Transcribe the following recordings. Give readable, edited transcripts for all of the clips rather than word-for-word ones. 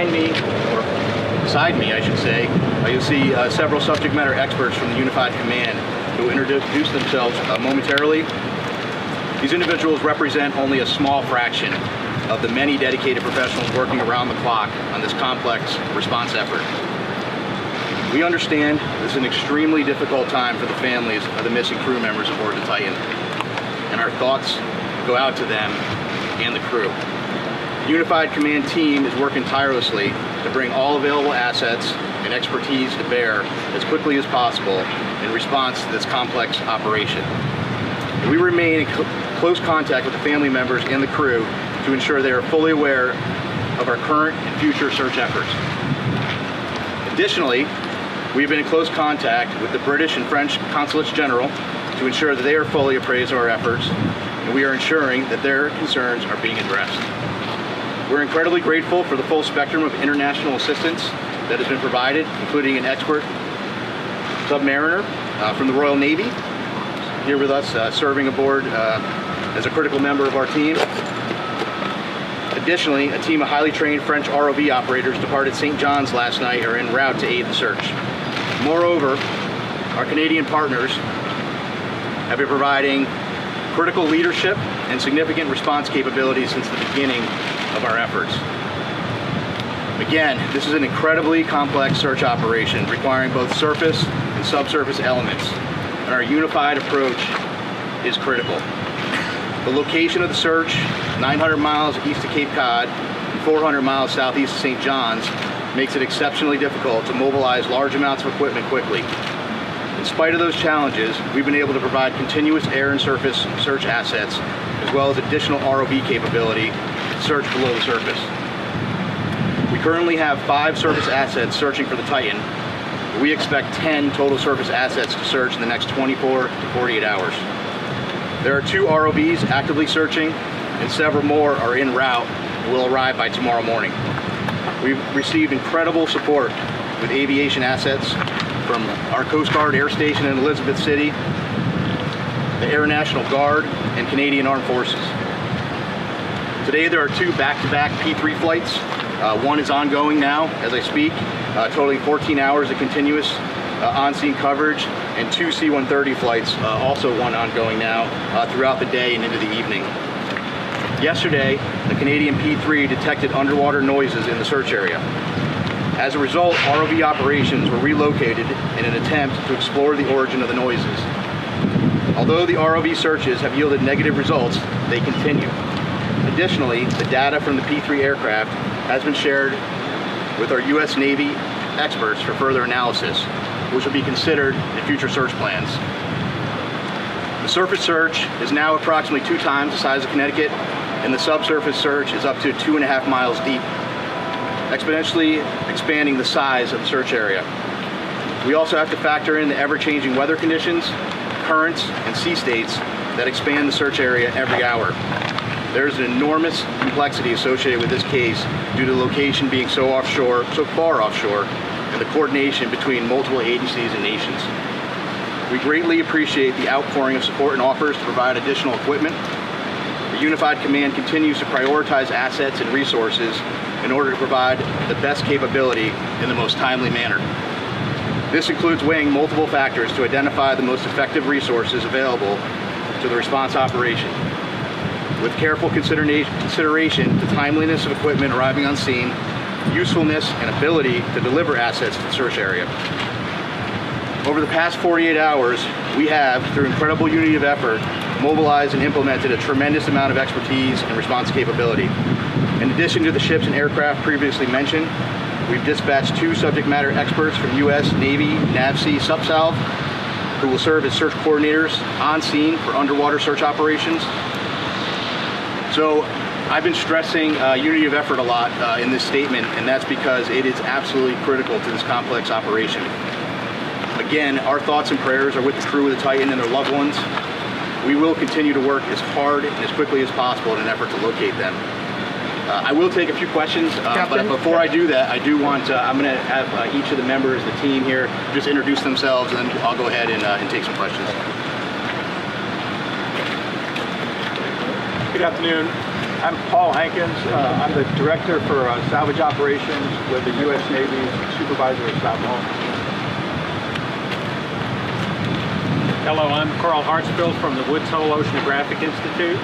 Behind me, or beside me I should say, you'll see several subject matter experts from the Unified Command who will introduce themselves momentarily. These individuals represent only a small fraction of the many dedicated professionals working around the clock on this complex response effort. We understand this is an extremely difficult time for the families of the missing crew members aboard the Titan, and our thoughts go out to them and the crew. The Unified Command team is working tirelessly to bring all available assets and expertise to bear as quickly as possible in response to this complex operation. We remain in close contact with the family members and the crew to ensure they are fully aware of our current and future search efforts. Additionally, we have been in close contact with the British and French Consulates General to ensure that they are fully appraised of our efforts, and we are ensuring that their concerns are being addressed. We're incredibly grateful for the full spectrum of international assistance that has been provided, including an expert submariner from the Royal Navy, here with us serving aboard as a critical member of our team. Additionally, a team of highly trained French ROV operators departed St. John's last night are en route to aid the search. Moreover, our Canadian partners have been providing critical leadership and significant response capabilities since the beginning of our efforts. Again, this is an incredibly complex search operation requiring both surface and subsurface elements, and our unified approach is critical. The location of the search, 900 miles east of Cape Cod and 400 miles southeast of St. John's, makes it exceptionally difficult to mobilize large amounts of equipment quickly. In spite of those challenges, we've been able to provide continuous air and surface search assets, as well as additional ROV capability to search below the surface. We currently have 5 surface assets searching for the Titan. We expect 10 total surface assets to search in the next 24 to 48 hours. There are 2 ROVs actively searching, and several more are en route and will arrive by tomorrow morning. We've received incredible support with aviation assets from our Coast Guard Air Station in Elizabeth City, the Air National Guard, and Canadian Armed Forces. Today there are 2 back-to-back P3 flights. One is ongoing now as I speak, totaling 14 hours of continuous on-scene coverage, and 2 C-130 flights, also one ongoing now, throughout the day and into the evening. Yesterday, the Canadian P3 detected underwater noises in the search area. As a result, ROV operations were relocated in an attempt to explore the origin of the noises. Although the ROV searches have yielded negative results, they continue. Additionally, the data from the P3 aircraft has been shared with our U.S. Navy experts for further analysis, which will be considered in future search plans. The surface search is now approximately 2 times the size of Connecticut, and the subsurface search is up to 2.5 miles deep, exponentially expanding the size of the search area. We also have to factor in the ever-changing weather conditions, currents, and sea states that expand the search area every hour. There is an enormous complexity associated with this case due to the location being so far offshore, and the coordination between multiple agencies and nations. We greatly appreciate the outpouring of support and offers to provide additional equipment. The Unified Command continues to prioritize assets and resources in order to provide the best capability in the most timely manner. This includes weighing multiple factors to identify the most effective resources available to the response operation, with careful consideration to timeliness of equipment arriving on scene, usefulness and ability to deliver assets to the search area. Over the past 48 hours, we have, through incredible unity of effort, mobilized and implemented a tremendous amount of expertise and response capability. In addition to the ships and aircraft previously mentioned, we've dispatched 2 subject matter experts from U.S. Navy NAVSEA Subsalv, who will serve as search coordinators on scene for underwater search operations. So I've been stressing unity of effort a lot in this statement, and that's because it is absolutely critical to this complex operation. Again, our thoughts and prayers are with the crew of the Titan and their loved ones. We will continue to work as hard and as quickly as possible in an effort to locate them. I will take a few questions, but before I do that, I do want, I'm going to have each of the members of the team here just introduce themselves, and then I'll go ahead and take some questions. Good afternoon. I'm Paul Hankins. I'm the director for salvage operations with the U.S. Navy, supervisor of South Hall. Hello, I'm Carl Hartsfield from the Woods Hole Oceanographic Institute.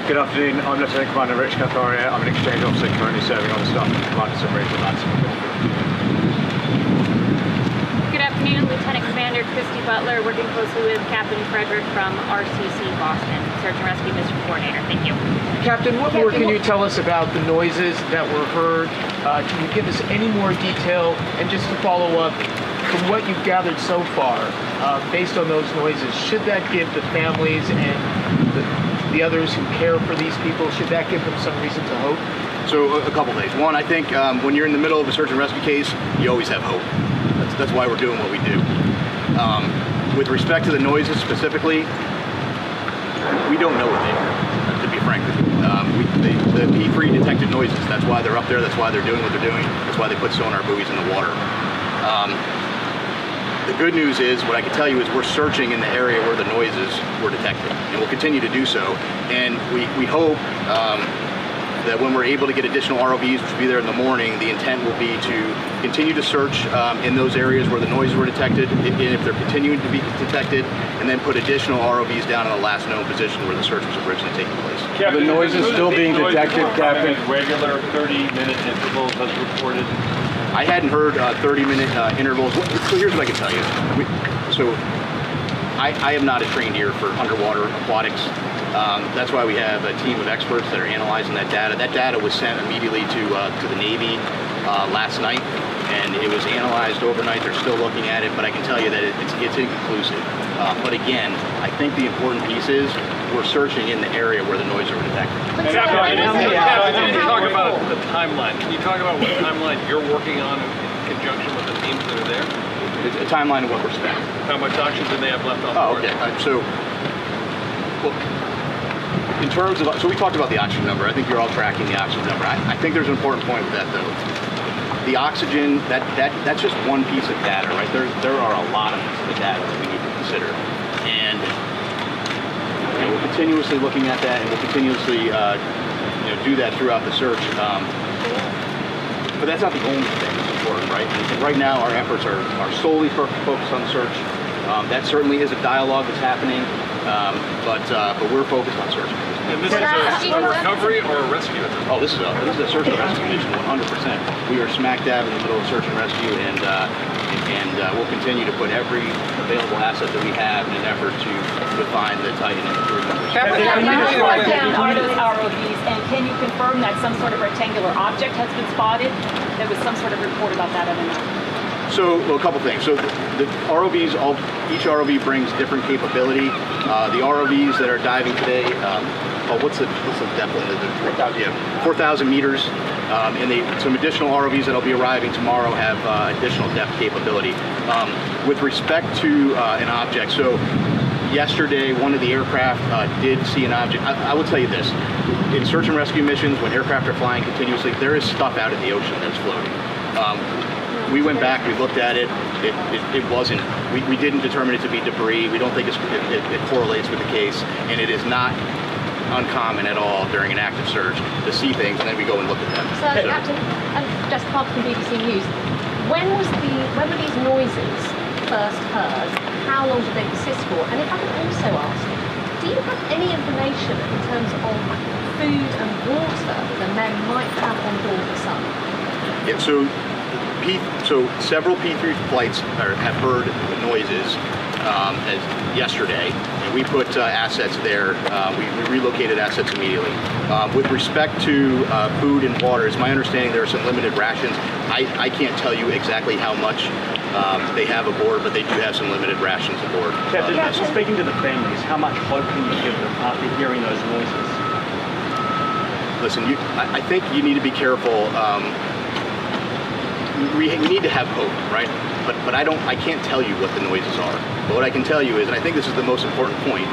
Good afternoon, I'm Lieutenant Commander Rich Catharia. I'm an exchange officer currently serving on the staff of Command Submersible. Good afternoon, Lieutenant Commander Christy Butler, working closely with Captain Frederick from RCC Boston, Search and Rescue Mission Coordinator. Thank you. Captain, what more can you tell us about the noises that were heard? Can you give us any more detail? And just to follow up, from what you've gathered so far, based on those noises, should that give the families and the others who care for these people, should that give them some reason to hope? So a couple things. One, I think when you're in the middle of a search and rescue case, you always have hope. That's why we're doing what we do. With respect to the noises specifically, we don't know what they are, to be frank with you. The P3 detected noises. That's why they're up there. That's why they're doing what they're doing. That's why they put sonar buoys in the water. The good news is, what I can tell you is we're searching in the area where the noises were detected, and we'll continue to do so. And we hope that when we're able to get additional ROVs, which will be there in the morning, the intent will be to continue to search in those areas where the noises were detected, and if they're continuing to be detected, and then put additional ROVs down in the last known position where the search was originally taking place. Captain, the noise is still being detected, Captain. Regular 30-minute intervals as reported. I hadn't heard 30-minute intervals. So here's what I can tell you. I am not a trained ear for underwater aquatics. That's why we have a team of experts that are analyzing that data. That data was sent immediately to the Navy last night, and it was analyzed overnight. They're still looking at it, but I can tell you that it's inconclusive. But again, I think the important piece is we're searching in the area where the noises were detected. Can you talk about the timeline? Can you talk about what timeline you're working on in conjunction with the teams that are there? It's a timeline of what we're spending. How much oxygen they have left on board? Oh, okay. Well, in terms of, so we talked about the oxygen number. I think you're all tracking the oxygen number. I think there's an important point with that, though. The oxygen, that's just one piece of data, right? There are a lot of pieces of data that we need to consider, and we're continuously looking at that, and we'll continuously do that throughout the search. But that's not the only thing that's important, right? And right now, our efforts are solely focused on the search. That certainly is a dialogue that's happening, but we're focused on search. And this is a recovery or a rescue? Oh, this is a search and rescue mission, 100%. We are smack dab in the middle of search and rescue, and we'll continue to put every available asset that we have in an effort to find the Titan and the crew members. How far down are those ROVs, and can you confirm that some sort of rectangular object has been spotted? There was some sort of report about that other night. So, well, a couple things. So the ROVs, each ROV brings different capability. The ROVs that are diving today, what's the depth limit? 4,000. Yeah, 4,000 meters. And some additional ROVs that'll be arriving tomorrow have additional depth capability. With respect to an object, so yesterday one of the aircraft did see an object. I will tell you this: in search and rescue missions, when aircraft are flying continuously, there is stuff out in the ocean that's floating. We went back, we looked at it, it wasn't, we didn't determine it to be debris. We don't think it correlates with the case, and it is not uncommon at all during an active search to see things, and then we go and look at them. So, Captain, Jess Clark from BBC News, when were these noises first heard? How long did they persist for? And if I could also ask, do you have any information in terms of food and water that the men might have on board the Sun? Yeah, so several P3 flights have heard the noises as yesterday, and we put assets there. We relocated assets immediately. With respect to food and water, it's my understanding there are some limited rations. I can't tell you exactly how much they have aboard, but they do have some limited rations aboard. Captain, speaking to the families, how much hope can you give them after hearing those noises? Listen, I think you need to be careful. We need to have hope, right? But I can't tell you what the noises are. But what I can tell you is, and I think this is the most important point,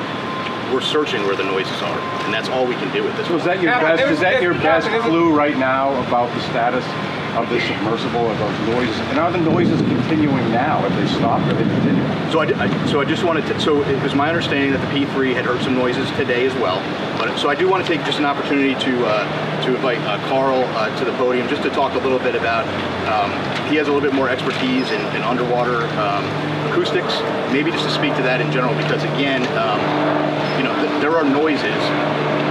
we're searching where the noises are, and that's all we can do at this point. So is that your best clue right now about the status of the submersible, of those noises? And are the noises continuing now? Have they stopped or are they continuing? So I just wanted to, so it was my understanding that the P3 had heard some noises today as well, but But so I do want to take just an opportunity to invite Carl to the podium just to talk a little bit about. He has a little bit more expertise in underwater acoustics. Maybe just to speak to that in general, because again, there are noises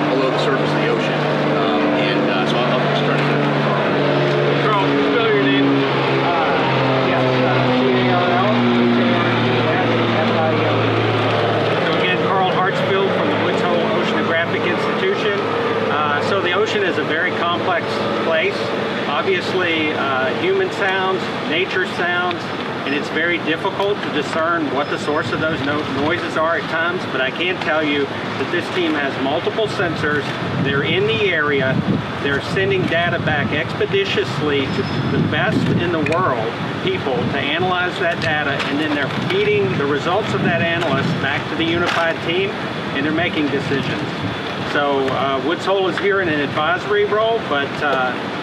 below the surface of the ocean, and so I'll just turn it to Carl, spell your name. So again, Carl Hartsfield from the Woods Hole Oceanographic Institution. So the ocean is a very complex place. Obviously, human sounds, nature sounds, and it's very difficult to discern what the source of those noises are at times, but I can tell you that this team has multiple sensors. They're in the area. They're sending data back expeditiously to the best in the world people to analyze that data, and then they're feeding the results of that analysis back to the unified team, and they're making decisions. So Woods Hole is here in an advisory role, but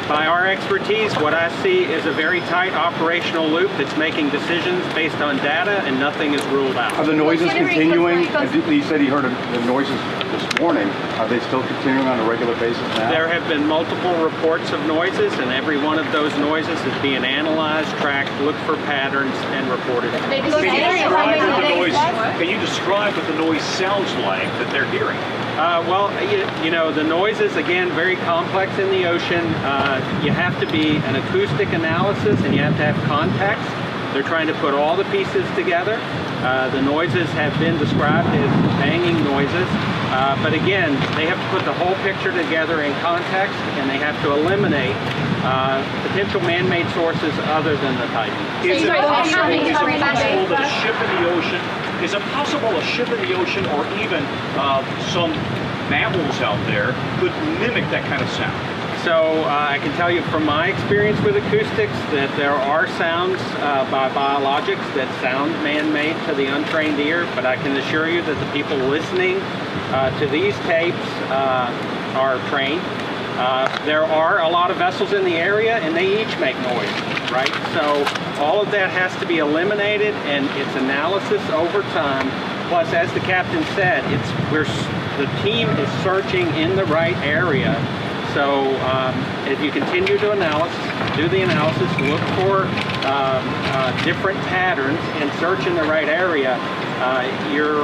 by our expertise, what I see is a very tight operational loop that's making decisions based on data, and nothing is ruled out. Are the noises continuing? He said he heard the noises this morning. Are they still continuing on a regular basis now? There have been multiple reports of noises, and every one of those noises is being analyzed, tracked, looked for patterns, and reported. Can you describe what the noise sounds like that they're hearing? Well, the noises, again, very complex in the ocean. You have to be an acoustic analysis, and you have to have context. They're trying to put all the pieces together. The noises have been described as banging noises. But again, they have to put the whole picture together in context, and they have to eliminate potential man-made sources other than the Titan. Is it possible that a ship in the ocean, is it possible a ship in the ocean, or even some mammals out there, could mimic that kind of sound? So I can tell you from my experience with acoustics that there are sounds by biologics that sound man-made to the untrained ear, but I can assure you that the people listening to these tapes are trained. There are a lot of vessels in the area, and they each make noise, right? So all of that has to be eliminated, and it's analysis over time. Plus, as the captain said, the team is searching in the right area. So if you continue to do the analysis, look for different patterns, and search in the right area, you're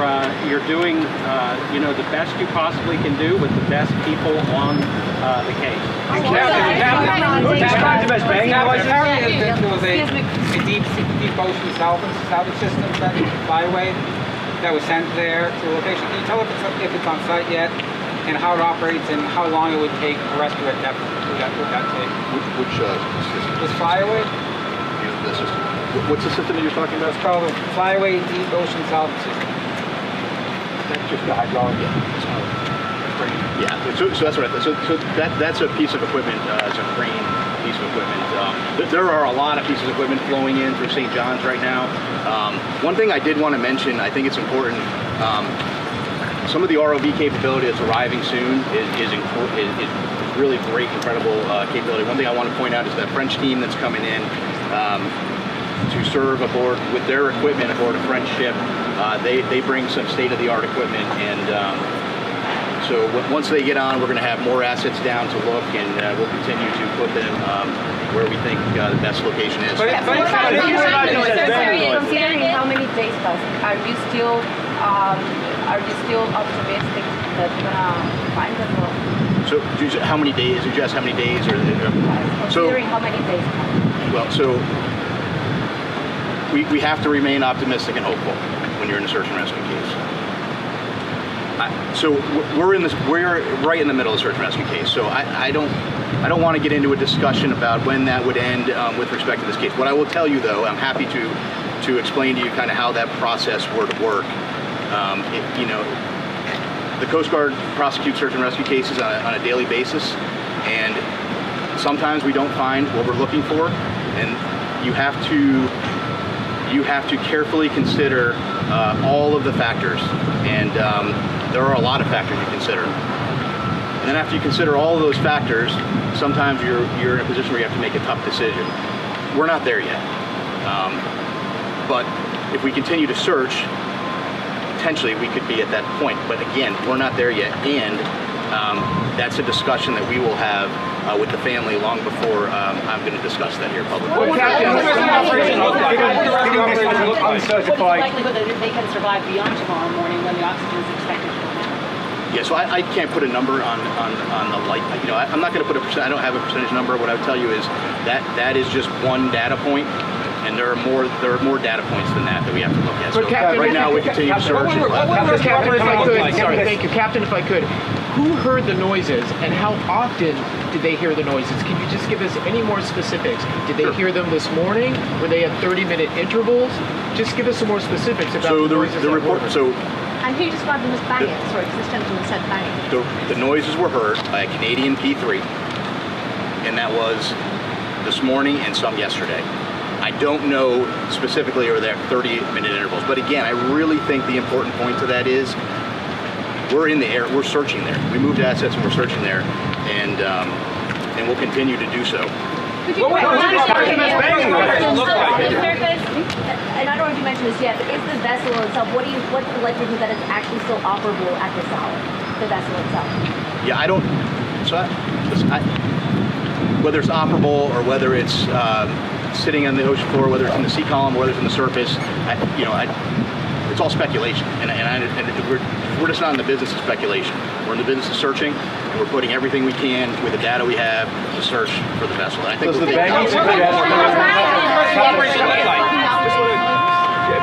doing the best you possibly can do with the best people on the case. Describe them as banging noises. Apparently, there was a deep ocean salvage system, that flyway that was sent there to the location. Can you tell if it's on site yet, and how it operates, and how long it would take to rescue at depth? Would that take? Which system? This flyaway? The system. What's the system that you're talking about? It's called the Flyway Deep Ocean Salvage System. That's just the hydraulic. Yeah, so that's right. So that's a piece of equipment. It's a crane piece of equipment. There are a lot of pieces of equipment flowing in through St. John's right now. One thing I did want to mention, I think it's important. Some of the ROV capability that's arriving soon is really great, incredible capability. One thing I want to point out is that French team that's coming in to serve aboard with their equipment aboard a French ship. They bring some state-of-the-art equipment, and so once they get on, we're going to have more assets down to look, and we'll continue to put them where we think the best location is. Considering how many days passed, are you still optimistic that you're gonna find them? So, how many days? You just how many days, or considering how many days? Well, so we have to remain optimistic and hopeful when you're in a search and rescue case. So we're right in the middle of the search and rescue case. So I don't want to get into a discussion about when that would end with respect to this case. What I will tell you, though, I'm happy to explain to you kind of how that process would work. The Coast Guard prosecutes search and rescue cases on a daily basis, and sometimes we don't find what we're looking for, and you have to carefully consider all of the factors, and there are a lot of factors you consider. And then after you consider all of those factors, sometimes you're in a position where you have to make a tough decision. We're not there yet, but if we continue to search, potentially we could be at that point. But again, we're not there yet, and that's a discussion that we will have with the family long before I'm going to discuss that here publicly. What's the likelihood that they can survive beyond tomorrow morning when the oxygen is expected to run out? Yeah, so I can't put a number on the light. You know, I'm not going to put a percent. I don't have a percentage number. What I would tell you is that is just one data point, and there are more data points than that we have to look at. So Captain, right now we continue to search. Captain, if I could, sorry, thank you, Captain, if I could. Who heard the noises, and how often did they hear the noises? Can you just give us any more specifics? Did they hear them this morning? Were they at 30-minute intervals? Just give us some more specifics about the noises. The report. So. And who described them as banging? Sorry, because this gentleman said banging. The noises were heard by a Canadian P3, and that was this morning and some yesterday. I don't know specifically or they're 30-minute intervals, but again, I really think the important point to that is we're in the air, we're searching there. We moved assets and we're searching there, and we'll continue to do so. And I don't know if you mentioned this yet, but is the vessel itself, what's the likelihood that it's actually still operable at this hour, the vessel itself? Yeah, I don't, whether it's operable or whether it's sitting on the ocean floor, whether it's in the sea column, or whether it's in the surface, it's all speculation. And we're just not in the business of speculation. We're in the business of searching, and we're putting everything we can with the data we have to search for the vessel. And I think Does the banging suggest a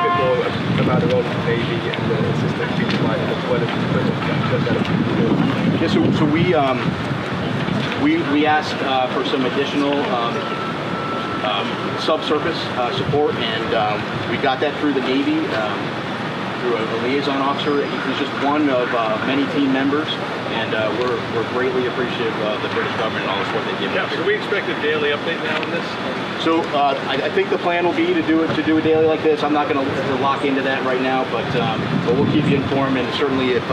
bit more about the role of the Navy and the assistant future pilot as well as the Yeah, so we asked for some additional subsurface support, and we got that through the Navy, through a liaison officer. He's just one of many team members, and we're greatly appreciative of the British government and all the support they've given us. So we expect a daily update now on this? So I think the plan will be to do a daily like this. I'm not going to lock into that right now, but we'll keep you informed, and certainly if